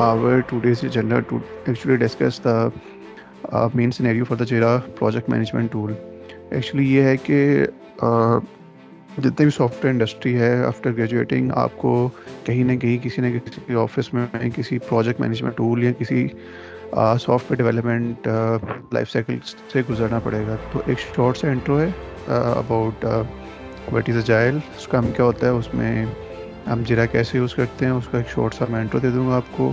our today's agenda to actually discuss the main scenario for the Jira project management tool. Actually ये है कि जितने भी software industry है आफ्टर ग्रेजुएटिंग आपको कहीं ना किसी ऑफिस में किसी प्रोजेक्ट मैनेजमेंट टूल या किसी सॉफ्टवेयर डेवलपमेंट लाइफ साइकिल से गुजरना पड़ेगा। तो एक शॉर्ट सा इंट्रो है about what is agile, scrum क्या होता है, उसमें हम जीरा कैसे यूज़ करते हैं, उसका एक शॉर्ट सा मैं इंट्रो दे दूंगा आपको।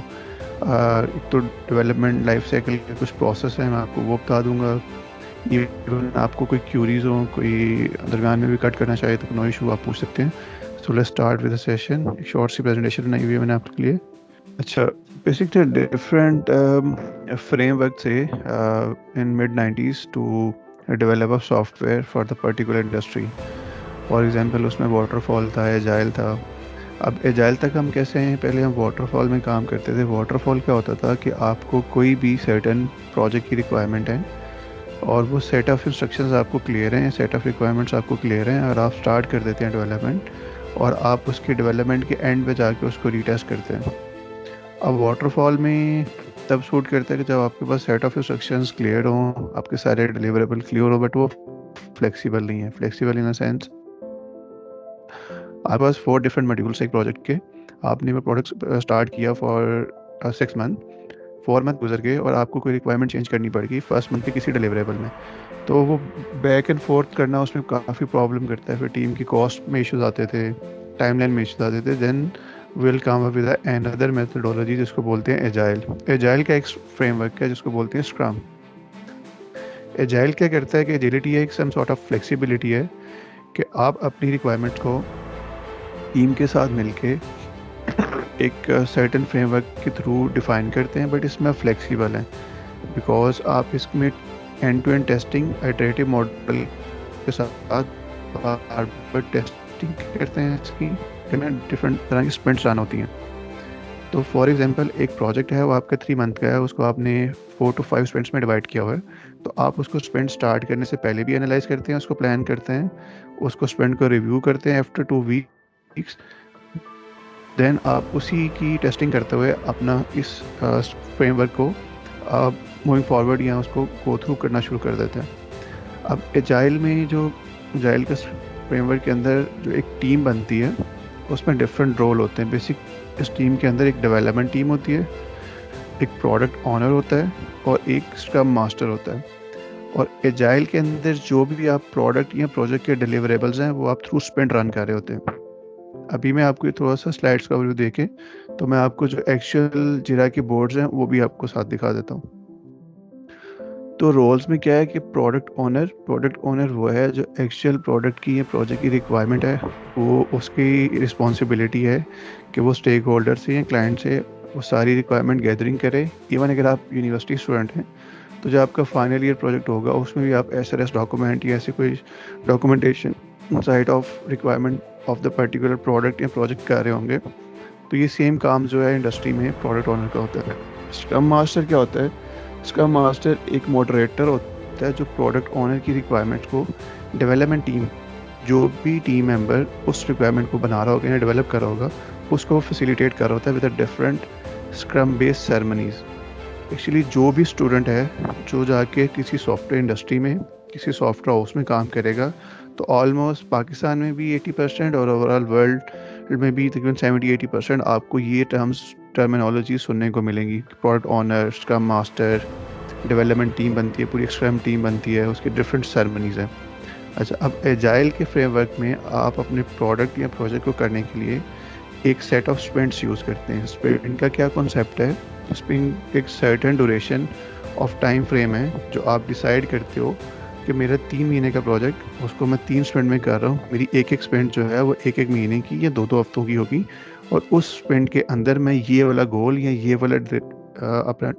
एक तो डेवलपमेंट लाइफ साइकिल के कुछ प्रोसेस हैं, मैं आपको वो बता दूंगा। इवन आपको कोई क्यूरीज हो, कोई दरमियान में भी कट करना चाहे तो नो इशू, आप पूछ सकते हैं। So let's start with the session. एक शॉर्ट सी प्रेजेंटेशन बनाई हुई है मैंने आपके लिए। अच्छा, बेसिकली डिफरेंट फ्रेमवर्क थे in mid 90s to develop a software for the particular industry. For example उसमें वाटरफॉल था, एजाइल था। अब एजाइल तक हम कैसे हैं, पहले हम वाटरफॉल में काम करते थे। वाटरफॉल क्या होता था कि आपको कोई भी सर्टेन प्रोजेक्ट की रिक्वायरमेंट है और वो सेट ऑफ इंस्ट्रक्शंस आपको क्लियर हैं, सेट ऑफ रिक्वायरमेंट्स आपको क्लियर हैं, और आप स्टार्ट कर देते हैं डेवलपमेंट, और आप उसके डेवलपमेंट के एंड पे जाके उसको रीटेस्ट करते हैं। अब वाटरफॉल में तब शूट करते हैं कि जब आपके पास सेट ऑफ इंस्ट्रक्शंस क्लियर हों, आपके सारे डिलीवरेबल क्लियर हो, बट वो फ्लेक्सिबल नहीं है। फ्लेक्सिबल इन द सेंस आपके पास 4 डिफरेंट मॉड्यूल्स एक प्रोजेक्ट के, आपने वो प्रोडक्ट स्टार्ट किया फॉर 6 मंथ, 4 मंथ गुजर गए और आपको कोई रिक्वायरमेंट चेंज करनी पड़ गई फर्स्ट मंथ के किसी डिलीवरेबल में। तो वो बैक एंड फोर्थ करना उसमें काफ़ी प्रॉब्लम करता है। फिर टीम की कॉस्ट में इश्यूज आते थे, टाइमलाइन में इश्यूज आते थे। Then will come up with another methodology जिसको बोलते हैं एजाइल। एजाइल का एक फ्रेमवर्क है जिसको बोलते हैं स्क्रम। एजाइल क्या करता है कि एजिलिटी है, एक सम सॉर्ट ऑफ फ्लेक्सिबिलिटी है कि आप अपनी रिक्वायरमेंट को टीम के साथ मिलके एक सर्टेन फ्रेमवर्क के थ्रू डिफाइन करते हैं, बट इसमें फ्लेक्सिबल है बिकॉज आप इसमें end to end testing iterative model के साथ बार बार टेस्टिंग करते हैं। इसकी डिफरेंट तरह की स्प्रिंट्स रन होती हैं। तो फॉर एग्जांपल एक प्रोजेक्ट है, वो आपका 3 मंथ का है, उसको आपने 4 to 5 स्प्रिंट्स में डिवाइड किया हुआ है। तो आप उसको स्प्रिंट स्टार्ट करने से पहले भी एनालाइज करते हैं, उसको प्लान करते हैं, उसको स्प्रिंट को रिव्यू करते हैं आफ्टर 2 वीक्स। देन आप उसी की टेस्टिंग करते हुए अपना इस फ्रेमवर्क को मूविंग फॉरवर्ड या उसको गो थ्रू करना शुरू कर देते हैं। अब एजाइल में जो एजाइल के फ्रेमवर्क के अंदर जो एक टीम बनती है, उसमें डिफरेंट रोल होते हैं। बेसिक इस टीम के अंदर एक डेवलपमेंट टीम होती है, एक प्रोडक्ट ऑनर होता है और एक स्क्रम मास्टर होता है। और एजाइल के अंदर जो भी आप प्रोडक्ट या प्रोजेक्ट के डिलीवरेबल्स हैं वो आप थ्रू स्प्रिंट रन कर रहे होते हैं। अभी मैं आपको थोड़ा सा स्लाइड्स का व्यू देके तो मैं आपको जो एक्चुअल जीरा के बोर्ड्स हैं वो भी आपको साथ दिखा देता हूँ। तो रोल्स में क्या है कि प्रोडक्ट ओनर वो है जो एक्चुअल प्रोडक्ट की या प्रोजेक्ट की रिक्वायरमेंट है, वो उसकी रिस्पॉन्सिबिलिटी है कि वो स्टेक होल्डर से या क्लाइंट से वो सारी रिक्वायरमेंट गैदरिंग करे। इवन अगर आप यूनिवर्सिटी स्टूडेंट हैं तो जो आपका फाइनल ईयर प्रोजेक्ट होगा उसमें भी आप SRS डॉक्यूमेंट या ऐसे कोई documentation site of requirement of the particular product या प्रोजेक्ट कर रहे होंगे। तो ये सेम काम जो है इंडस्ट्री में प्रोडक्ट ओनर का होता है। स्क्रम मास्टर क्या होता है? स्क्रम मास्टर एक मॉडरेटर होता है जो प्रोडक्ट ओनर की रिक्वायरमेंट को डेवलपमेंट टीम, जो भी टीम मेंबर उस रिक्वायरमेंट को बना रहा होगा या डेवलप कर रहा होगा, उसको फैसिलिटेट कर रहा होता है with different scrum based ceremonies. Actually जो भी स्टूडेंट है जो जाके किसी सॉफ्टवेयर इंडस्ट्री में किसी सॉफ्टवेयर हाउस में काम करेगा, तो ऑलमोस्ट पाकिस्तान में भी 80% और ओवरऑल वर्ल्ड में भी तकरीबन 70-80% आपको ये टर्मिनोलॉजी सुनने को मिलेंगी। Product owner, scrum master, development team बनती है, पूरी स्क्रम टीम बनती है, उसके डिफरेंट सेरेमनीज हैं। अच्छा, अब एजाइल के फ्रेमवर्क में आप अपने प्रोडक्ट या प्रोजेक्ट को करने के लिए एक सेट ऑफ स्प्रिंट्स यूज़ करते हैं। स्प्रिंट का क्या कॉन्सेप्ट है? स्प्रिंट एक certain duration of time frame है जो आप डिसाइड करते हो कि मेरा 3 महीने का प्रोजेक्ट, उसको मैं 3 स्प्रिंट में कर रहा हूँ। मेरी एक स्प्रिंट जो है वो एक महीने की या 2 हफ्तों की होगी, और उस स्प्रिंट के अंदर मैं ये वाला गोल या ये वाला अपना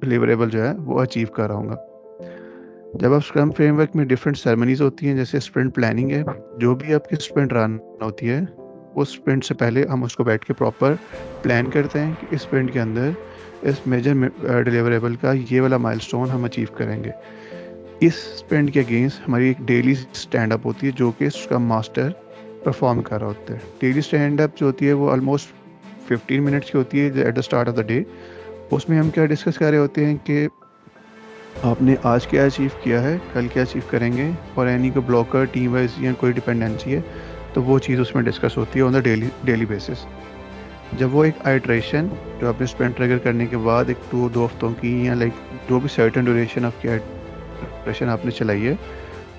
डिलीवरेबल जो है वो अचीव कर रहा हूँ। जब आप स्क्रम फ्रेमवर्क में डिफरेंट सेरेमनीज होती हैं, जैसे स्प्रिंट प्लानिंग है, जो भी आपकी स्प्रिंट रन होती है उस स्प्रिंट से पहले हम उसको बैठ के प्रॉपर प्लान करते हैं कि इस स्प्रिंट के अंदर इस मेजर डिलीवरेबल का ये वाला माइलस्टोन हम अचीव करेंगे। इस स्प्रिंट के अगेंस्ट हमारी एक डेली स्टैंड अप होती है जो कि स्क्रम मास्टर परफॉर्म कर रहा होता है। डेली स्टैंड अप जो होती है वो ऑलमोस्ट 15 मिनट्स की होती है at the start of the day. उसमें हम क्या डिस्कस कर रहे होते हैं कि आपने आज क्या अचीव किया है, कल क्या अचीव करेंगे, और एनी को ब्लॉकर टीम वाइज या कोई डिपेंडेंसी है तो वो चीज़ उसमें डिस्कस होती है on the daily daily basis. जब वो एक आइट्रेशन जो आपने स्प्रिंट ट्रिगर करने के बाद एक 2 हफ्तों की या लाइक जो भी सर्टेन ड्यूरेशन ऑफ की आइट्रेशन आपने चलाई है,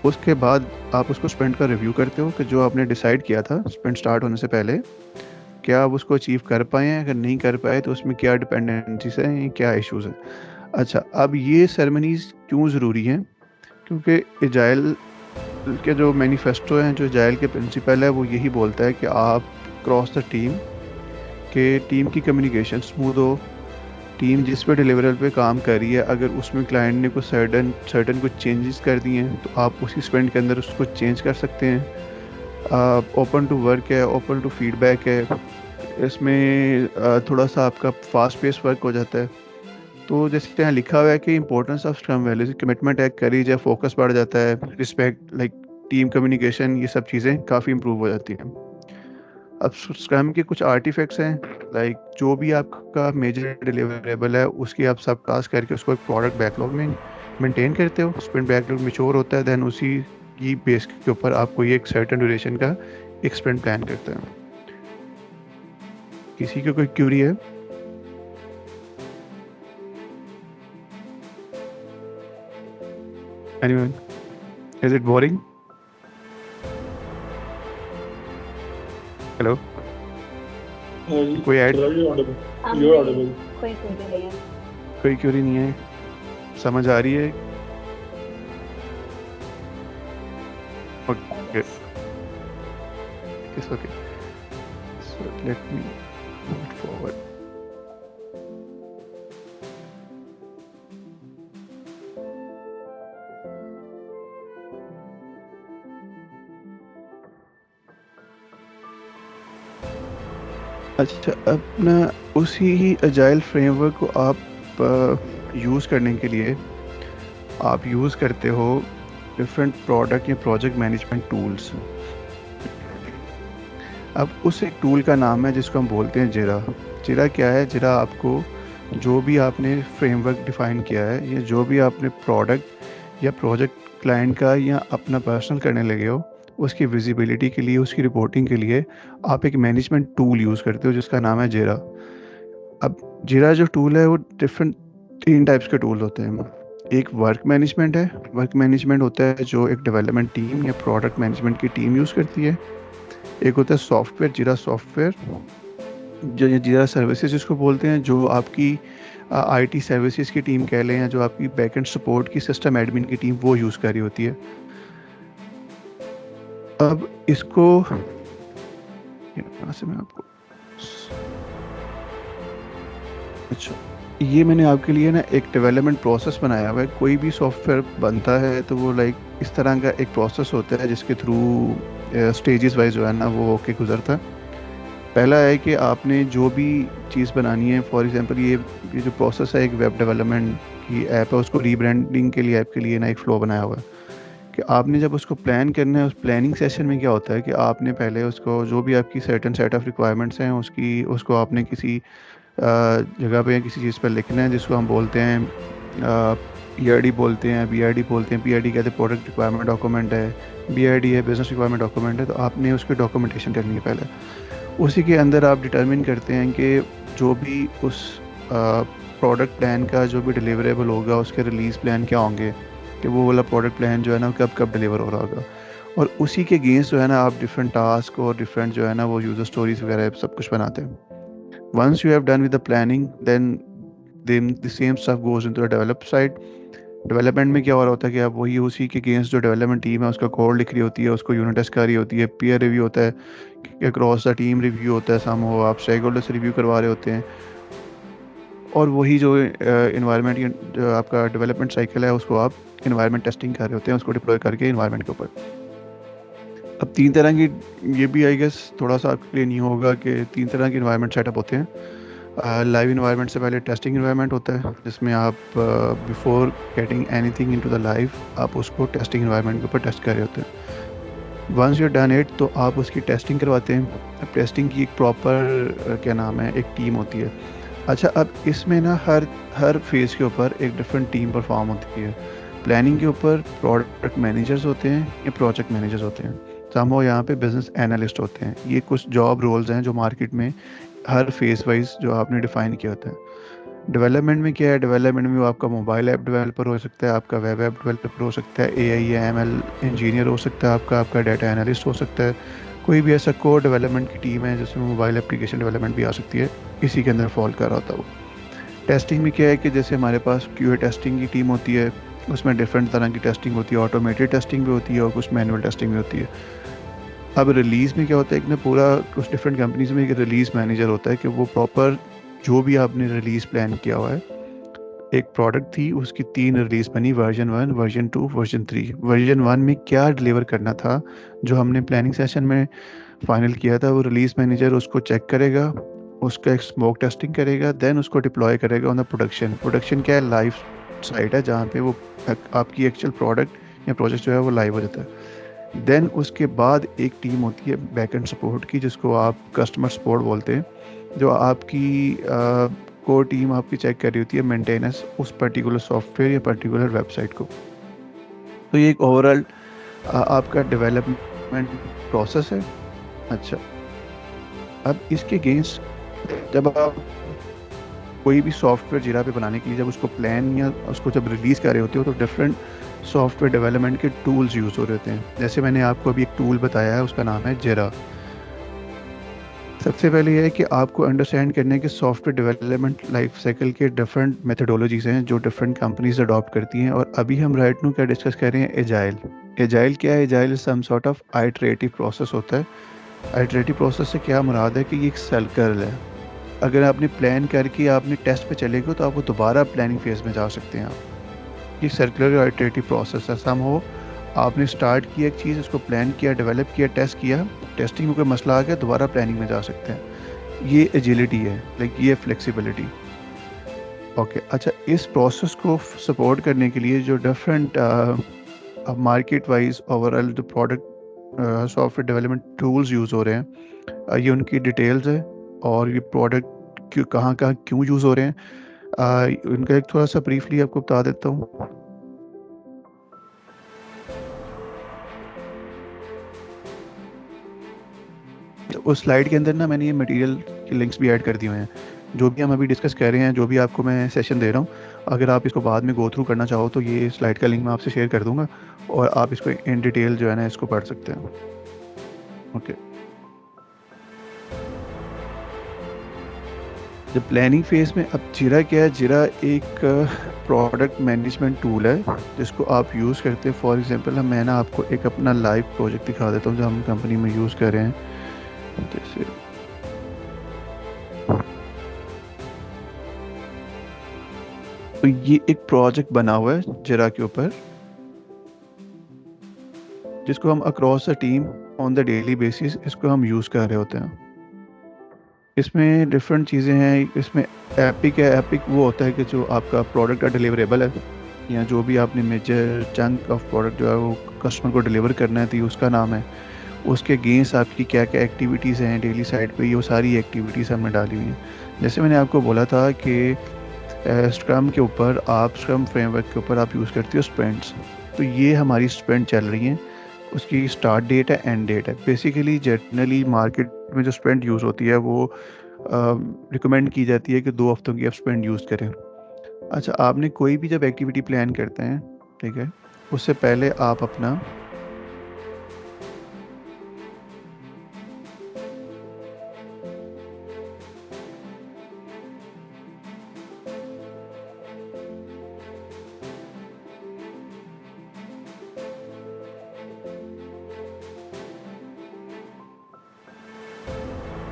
उसके बाद आप उसको स्प्रिंट का रिव्यू करते हो कि जो आपने डिसाइड किया था स्प्रिंट स्टार्ट होने से पहले, क्या आप उसको अचीव कर पाए हैं, अगर नहीं कर पाए तो उसमें क्या डिपेंडेंसीज हैं, क्या इश्यूज हैं। अच्छा, अब ये सेरेमनीज क्यों ज़रूरी हैं? क्योंकि एजाइल के जो मैनिफेस्टो हैं, जो एजाइल के प्रिंसिपल है, वो यही बोलता है कि आप क्रॉस द टीम के टीम की कम्युनिकेशन स्मूथ हो। टीम जिस पे डिलीवरेबल पे काम कर रही है, अगर उसमें क्लाइंट ने कुछ सर्टन कुछ चेंजेस कर दिए हैं तो आप उसी स्प्रिंट के अंदर उसको चेंज कर सकते हैं। ओपन टू वर्क है, ओपन टू फीडबैक है। इसमें थोड़ा सा आपका फास्ट पेस वर्क हो जाता है। तो जैसे यहाँ लिखा हुआ है कि importance of scrum values, commitment है, करेज है, फोकस बढ़ जाता है, रिस्पेक्ट, लाइक टीम कम्युनिकेशन, ये सब चीज़ें काफ़ी इंप्रूव हो जाती हैं। अब स्क्रम के कुछ आर्टिफैक्ट्स हैं, लाइक जो भी आपका मेजर डिलीवरेबल है उसकी आप सब टास्क करके उसको एक प्रोडक्ट बैकलॉग में मेंटेन करते हो। स्प्रिंट बैकलॉग मैच्योर होता है, देन उसी की बेस के ऊपर आपको ये एक सर्टेन ड्यूरेशन का एक स्प्रिंट प्लान करते हैं। किसी की कोई क्यूरी है? Anyone? Is it boring? Hello, हाँ जी, कोई ऐड, चलो यू ऑडिबल, हम यू नहीं, ऑडिबल। कोई क्वेरी नहीं है। कोई क्यूरी नहीं है? समझ आ रही है? Okay, it's okay, so let me move forward. अच्छा, अब ना उसी ही अजाइल फ्रेमवर्क को आप यूज़ करने के लिए आप यूज़ करते हो डिफरेंट प्रोडक्ट या प्रोजेक्ट मैनेजमेंट टूल्स। अब उस एक टूल का नाम है जिसको हम बोलते हैं जिरा। जिरा क्या है? जिरा आपको जो भी आपने फ्रेमवर्क डिफ़ाइन किया है या जो भी आपने प्रोडक्ट या प्रोजेक्ट क्लाइंट का या अपना पर्सनल करने लगे हो, उसकी विजिबिलिटी के लिए, उसकी रिपोर्टिंग के लिए आप एक मैनेजमेंट टूल यूज़ करते हो जिसका नाम है जिरा। अब जिरा जो टूल है वो डिफरेंट 3 टाइप्स के टूल होते हैं। एक वर्क मैनेजमेंट है। वर्क मैनेजमेंट होता है जो एक डेवलपमेंट टीम या प्रोडक्ट मैनेजमेंट की टीम यूज़ करती है। एक होता है सॉफ्टवेयर, जिरा सॉफ्टवेयर, जो ये जिरा सर्विसेज जिसको बोलते हैं, जो आपकी आईटी सर्विसेज की टीम कह लें, या जो आपकी बैकएंड सपोर्ट की सिस्टम एडमिन की टीम वो यूज़ कर रही होती है। अब इसको यहाँ से मैं आपको, अच्छा, ये मैंने आपके लिए ना एक डेवलपमेंट प्रोसेस बनाया हुआ है। कोई भी सॉफ्टवेयर बनता है तो वो लाइक इस तरह का एक प्रोसेस होता है जिसके थ्रू स्टेजेस वाइज जो है ना वो होके गुजरता है। पहला है कि आपने जो भी चीज़ बनानी है, फॉर एग्जांपल ये जो प्रोसेस है, एक वेब डेवलपमेंट की ऐप है, उसको रीब्रांडिंग के लिए ऐप के लिए ना एक फ़्लो बनाया हुआ है कि आपने जब उसको प्लान करना है, उस प्लानिंग सेशन में क्या होता है कि आपने पहले उसको जो भी आपकी सर्टेन सेट ऑफ रिक्वायरमेंट्स हैं उसको आपने किसी जगह पे या किसी चीज़ पर लिखना है जिसको हम बोलते हैं PRD बोलते हैं, BRD बोलते हैं। PRD कहते हैं प्रोडक्ट रिक्वायरमेंट डॉक्यूमेंट है, BRD है बिज़नेस रिक्वायरमेंट डॉक्यूमेंट है। तो आपने उसकी डॉक्यूमेंटेशन करनी है पहले। उसी के अंदर आप डिटरमिन करते हैं कि जो भी उस प्रोडक्ट प्लान का जो भी डिलीवरेबल होगा, उसके रिलीज़ प्लान क्या होंगे, कि वो वाला प्रोडक्ट प्लान जो है ना कब कब डिलीवर हो रहा होगा। और उसी के अगेंस्ट जो है ना आप डिफरेंट टास्क और डिफरेंट जो है ना वो यूज़र स्टोरीज वगैरह सब कुछ बनाते हैं। Once you have done with the planning, then the same stuff goes into the develop side. Development में क्या हो रहा होता है कि आप वही उसी के अगेंस्ट जो डेवलपमेंट टीम है उसका कोड लिख रही होती है, उसको यूनिट टेस्ट कर रही होती है, पीयर रिव्यू होता है, अक्रॉस द टीम रिव्यू होता है, सम हो आप स्टेक होल्डर से रिव्यू करवा रहे होते हैं। और वही जो इन्वायरमेंट जो आपका डेवलपमेंट साइकिल है उसको आप इन्वायरमेंट टेस्टिंग कर रहे होते हैं, उसको डिप्लॉय करके इन्वायरमेंट के ऊपर। अब 3 तरह की, ये भी आई गेस थोड़ा सा आपके लिए नहीं होगा कि 3 तरह के इन्वायरमेंट सेटअप होते हैं। लाइव इन्वायरमेंट से पहले टेस्टिंग इन्वायरमेंट होता है जिसमें आप before getting anything into the live आप उसको टेस्टिंग इन्वायरमेंट के ऊपर टेस्ट कर रहे होते हैं। वंस यू डन इट तो आप उसकी टेस्टिंग करवाते हैं। अब टेस्टिंग की एक प्रॉपर क्या नाम है, एक टीम होती है। अच्छा, अब इसमें ना हर हर फेज़ के ऊपर एक डिफरेंट टीम परफॉर्म होती है। प्लानिंग के ऊपर प्रोडक्ट मैनेजर्स होते हैं या प्रोजेक्ट मैनेजर्स होते हैं। समहाउ यहाँ पे बिजनेस एनालिस्ट होते हैं। ये कुछ जॉब रोल्स हैं जो मार्केट में हर फेस वाइज जो आपने डिफाइन किया होता है। डेवलपमेंट में क्या है, डेवलपमेंट में वो आपका मोबाइल ऐप डेवलपर हो सकता है, आपका वेब ऐप डेवलपर हो सकता है, एआई या एमएल इंजीनियर हो सकता है, आपका आपका डाटा एनालिस्ट हो सकता है। कोई भी ऐसा कोर डेवलपमेंट की टीम है जिसमें मोबाइल एप्लीकेशन डेवलपमेंट भी आ सकती है, इसी के अंदर फॉल कर रहा होता है वो। टेस्टिंग में क्या है कि जैसे हमारे पास क्यूए टेस्टिंग की टीम होती है, उसमें डिफरेंट तरह की टेस्टिंग होती है, ऑटोमेटेड टेस्टिंग भी होती है और कुछ मैनुअल टेस्टिंग भी होती है। अब रिलीज़ में क्या होता है कि ना पूरा कुछ डिफरेंट कंपनीज में एक रिलीज़ मैनेजर होता है कि वो प्रॉपर जो भी आपने रिलीज़ प्लान किया हुआ है। एक प्रोडक्ट थी, उसकी 3 रिलीज़ बनी, वर्जन 1, वर्जन 2, वर्जन 3। वर्जन 1 में क्या डिलीवर करना था, जो हमने प्लानिंग सेशन में फाइनल किया था, वो रिलीज़ मैनेजर उसको चेक करेगा, उसका एक स्मोक टेस्टिंग करेगा, देन उसको डिप्लॉय करेगा ऑन द प्रोडक्शन। प्रोडक्शन क्या है, लाइव साइट है जहाँ पे वो आपकी एक्चुअल प्रोडक्ट या प्रोजेक्ट जो है वो लाइव हो जाता है। देन उसके बाद एक टीम होती है बैकएंड सपोर्ट की, जिसको आप कस्टमर सपोर्ट बोलते हैं, जो आपकी कोर टीम आपकी चेक कर रही होती है मेंटेनेंस उस पर्टिकुलर सॉफ्टवेयर या पर्टिकुलर वेबसाइट को। तो ये एक ओवरऑल आपका डेवलपमेंट प्रोसेस है। अच्छा, अब इसके अगेंस्ट जब आप कोई भी सॉफ्टवेयर जीरा पे बनाने के लिए जब उसको प्लान या उसको जब रिलीज़ कर रहे होते हो तो डिफरेंट सॉफ्टवेयर डेवलपमेंट के टूल्स यूज़ हो रहे होते हैं। जैसे मैंने आपको अभी एक टूल बताया है, उसका नाम है जीरा। सबसे पहले यह है कि आपको अंडरस्टैंड करना है कि सॉफ्टवेयर डेवलपमेंट लाइफ साइकिल के डिफरेंट मेथडोलॉजीज़ हैं जो डिफरेंट कंपनीज अडॉप्ट करती हैं। और अभी हम राइट नो क्या डिस्कस कर रहे हैं, एजाइल। एजाइल क्या है, agile some sort of iterative process होता है। आइटरेटिव प्रोसेस से क्या मुराद है कि ये एक सर्कल है। अगर आपने प्लान करके आपने टेस्ट पे चले गए तो आपको दोबारा प्लानिंग फेज में जा सकते हैं आप। ये सर्कुलर आइटरेटिव प्रोसेस है। सम हो आपने स्टार्ट किया एक चीज़, उसको प्लान किया, डेवलप किया, टेस्ट किया, टेस्टिंग में कोई मसला आ गया, दोबारा प्लानिंग में जा सकते हैं। ये एजिलिटी है, लाइक ये फ्लेक्सिबिलिटी। ओके, अच्छा, इस प्रोसेस को सपोर्ट करने के लिए जो डिफरेंट मार्केट वाइज ओवरऑल जो product software development tools use हो रहे हैं, ये उनकी डिटेल्स है और ये प्रोडक्ट क्यों कहाँ कहाँ क्यों यूज़ हो रहे हैं, उनका एक थोड़ा सा ब्रीफली आपको बता देता हूँ। तो उस स्लाइड के अंदर ना मैंने ये मटेरियल के लिंक्स भी ऐड कर दिए हुए हैं। जो भी हम अभी डिस्कस कर रहे हैं, जो भी आपको मैं सेशन दे रहा हूँ, अगर आप इसको बाद में गो थ्रू करना चाहो तो ये स्लाइड का लिंक मैं आपसे शेयर कर दूंगा और आप इसको इन डिटेल जो है ना इसको पढ़ सकते हैं। ओके, जब प्लानिंग फेज में अब जीरा क्या है, जीरा एक प्रोडक्ट मैनेजमेंट टूल है जिसको आप यूज़ करते हैं। फॉर एग्जांपल मैं ना आपको एक अपना लाइव प्रोजेक्ट दिखा देता हूँ जो हम कंपनी में यूज़ कर रहे हैं। जैसे तो ये एक प्रोजेक्ट बना हुआ है जीरा के ऊपर, जिसको हम across the team on the daily basis इसको हम यूज़ कर रहे होते हैं। इसमें डिफरेंट चीज़ें हैं। इसमें एपिक है। एपिक वो होता है कि जो आपका प्रोडक्ट का डिलीवरेबल है या जो भी आपने मेजर चंक ऑफ प्रोडक्ट जो है वो कस्टमर को डिलीवर करना है तो उसका नाम है। उसके अगेंस्ट आपकी क्या क्या एक्टिविटीज़ हैं डेली साइड पे, ये सारी एक्टिविटीज़ हमने डाली हुई हैं। जैसे मैंने आपको बोला था कि स्क्रम के ऊपर आप स्क्रम फ्रेमवर्क के ऊपर आप यूज़ करते हो स्प्रिंट्स। तो ये हमारी स्प्रिंट चल रही हैं, उसकी स्टार्ट डेट है, एंड डेट है। बेसिकली जनरली मार्केट में जो स्प्रिंट यूज़ होती है वो रिकमेंड की जाती है कि 2 हफ्तों की आप स्प्रिंट यूज़ करें। अच्छा, आपने कोई भी जब एक्टिविटी प्लान करते हैं, ठीक है, उससे पहले आप अपना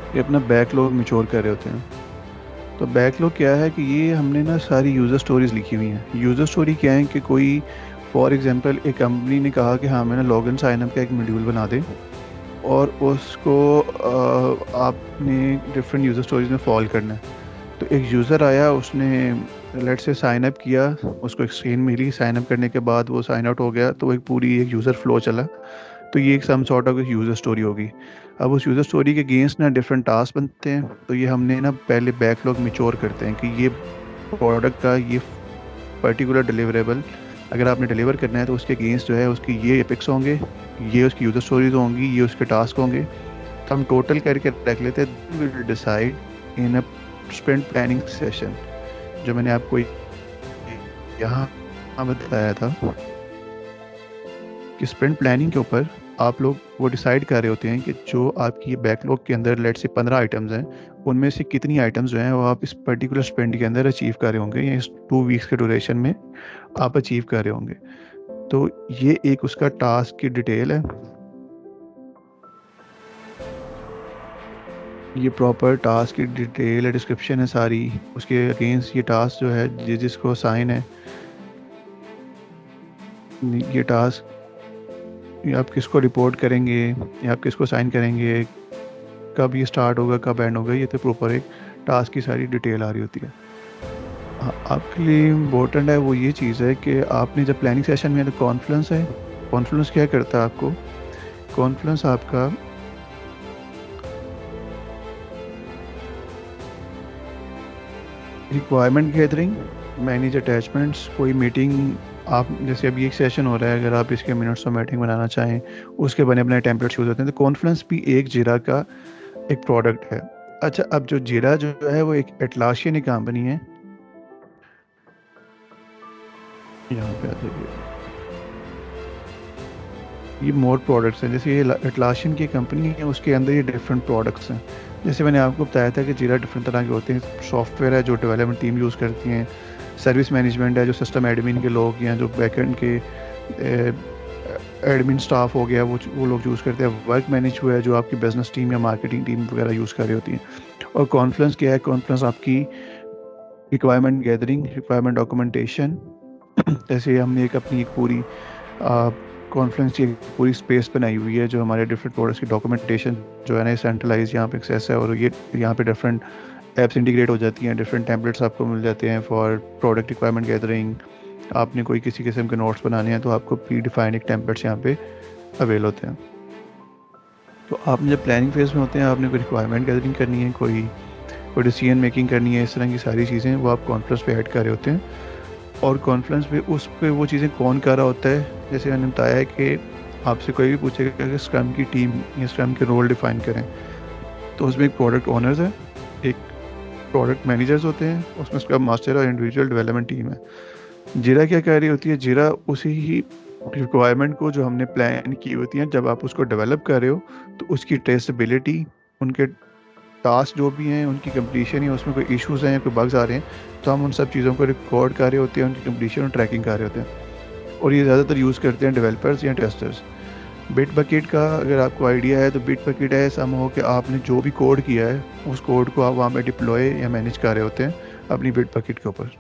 ये अपना बैकलॉग मैच्योर कर रहे होते हैं। तो बैकलॉग क्या है कि ये हमने ना सारी यूज़र स्टोरीज लिखी हुई हैं। यूज़र स्टोरी क्या है कि कोई फॉर एग्जांपल एक कंपनी ने कहा कि हाँ मैंने लॉगिन साइन अप का एक मॉड्यूल बना दें और उसको आपने डिफरेंट यूज़र स्टोरीज में फॉलो करना है। तो एक यूज़र आया, उसने लेट से साइन अप किया, उसको एक स्क्रीन मिली, साइन अप करने के बाद वो साइन आउट हो गया, तो एक पूरी एक यूज़र फ्लो चला। तो ये एक some sort of user story होगी। अब उस यूज़र स्टोरी के अगेंस्ट ना डिफरेंट टास्क बनते हैं, तो ये हमने ना पहले बैकलॉग मैच्योर करते हैं कि ये प्रोडक्ट का ये पर्टिकुलर डिलीवरेबल अगर आपने डिलीवर करना है तो उसके अगेंस्ट जो है उसके ये एपिक्स होंगे, ये उसकी यूज़र स्टोरीज होंगी, ये उसके टास्क होंगे। तो हम टोटल करके रख लेते हैं, will decide in a sprint planning session, जो मैंने आपको यहाँ बताया था कि स्प्रिंट प्लानिंग के ऊपर आप लोग वो डिसाइड कर रहे होते हैं कि जो आपकी बैकलॉग के अंदर लेट से 15 आइटम्स हैं, उनमें से कितनी आइटम्स जो हैं वो आप इस पर्टिकुलर स्प्रिंट के अंदर अचीव कर रहे होंगे, या इस 2 वीक्स के ड्यूरेशन में आप अचीव कर रहे होंगे। तो ये एक उसका टास्क की डिटेल है, ये प्रॉपर टास्क की डिटेल है, डिस्क्रिप्शन है सारी। उसके अगेंस्ट ये टास्क जो है जिसको साइन है, ये टास्क या आप किसको रिपोर्ट करेंगे या आप किसको साइन करेंगे, कब ये स्टार्ट होगा कब एंड होगा, ये तो प्रॉपर एक टास्क की सारी डिटेल आ रही होती है। हाँ, आपके लिए इम्पोर्टेंट है वो ये चीज़ है कि आपने जब प्लानिंग सेशन में तो कॉन्फ्रेंस है, कॉन्फ्रेंस क्या करता है आपको, कॉन्फ्रेंस आपका रिक्वायरमेंट गैदरिंग, मैनेज अटैचमेंट्स, कोई मीटिंग आप जैसे अभी एक सेशन हो रहा है, अगर आप इसके मिनट्स ऑफ मीटिंग बनाना चाहें उसके बने अपने टेम्पलेट्स यूज़ होते हैं। तो कॉन्फ्रेंस भी एक जीरा का एक प्रोडक्ट है। अच्छा, अब जो जीरा जो है वो एक एटलाशियन कंपनी है, यहाँ पे आ जाइए, ये मोर प्रोडक्ट्स हैं। जैसे ये एटलाशियन की कंपनी है, उसके अंदर ये डिफरेंट प्रोडक्ट्स हैं। जैसे मैंने आपको बताया था कि जीरा डिफरेंट तरह के होते हैं। सॉफ्टवेयर है जो डेवलपमेंट टीम यूज़ करती हैं, सर्विस मैनेजमेंट है जो सिस्टम एडमिन के लोग या जो बैकएंड के एडमिन स्टाफ हो गया वो लोग यूज़ करते हैं। वर्क मैनेज हुआ है जो आपकी बिजनेस टीम या मार्केटिंग टीम वगैरह यूज़ कर रही होती है। और कॉन्फ्रेंस क्या है, कॉन्फ्रेंस आपकी रिक्वायरमेंट गैदरिंग, रिक्वायरमेंट डॉक्यूमेंटेशन। जैसे हमने एक अपनी एक पूरी कॉन्फ्रेंस की पूरी स्पेस बनाई हुई है जो हमारे डिफरेंट प्रोडक्ट्स की डॉक्यूमेंटेशन जो है ना सेंट्रलाइज यहाँ पे एक्सेस है, और ये यहाँ पे डिफरेंट ऐप्स इंटीग्रेट हो जाती हैं, डिफरेंट टेम्पलेट्स आपको मिल जाते हैं फॉर प्रोडक्ट रिक्वायरमेंट गैदरिंग। आपने कोई किसी किस्म के नोट्स बनाने हैं तो आपको प्री डिफाइंड टेम्पलेट्स यहाँ पे अवेल होते हैं। तो आपने जब प्लानिंग फेज में होते हैं, आपने कोई रिक्वायरमेंट गैदरिंग करनी है, कोई डिसीजन मेकिंग करनी है, इस तरह की सारी चीज़ें वो आप कॉन्फ्रेंस पे ऐड कर रहे होते हैं। और कॉन्फ्रेंस पे उस पर वो चीज़ें कौन कर रहा होता है, जैसे मैंने बताया है कि आपसे कोई भी पूछेगा कि स्क्रम की टीम या स्क्रम के रोल डिफाइन करें, तो उसमें एक प्रोडक्ट ओनर्स है, एक प्रोडक्ट मैनेजर्स होते हैं, उसमें स्क्रम मास्टर और इंडिविजुअल डेवलपमेंट टीम है। जीरा क्या कर रही होती है, जीरा उसी ही रिक्वायरमेंट को जो हमने प्लान की होती है, जब आप उसको डेवलप कर रहे हो तो उसकी ट्रेसेबिलिटी, उनके टास्क जो भी हैं उनकी कंप्लीशन या उसमें कोई इश्यूज़ हैं या कोई बग्स आ रहे हैं, तो हम उन सब चीज़ों को रिकॉर्ड कर रहे होते हैं, उनकी कंप्लीशन और ट्रैकिंग कर रहे होते हैं। और ये ज़्यादातर यूज़ करते हैं डेवलपर्स या टेस्टर्स। बिट बकेट का अगर आपको आइडिया है तो बिट बकेट है ऐसा हो कि आपने जो भी कोड किया है उस कोड को आप वहाँ पे डिप्लॉय या मैनेज कर रहे होते हैं अपनी बिट बकेट के ऊपर।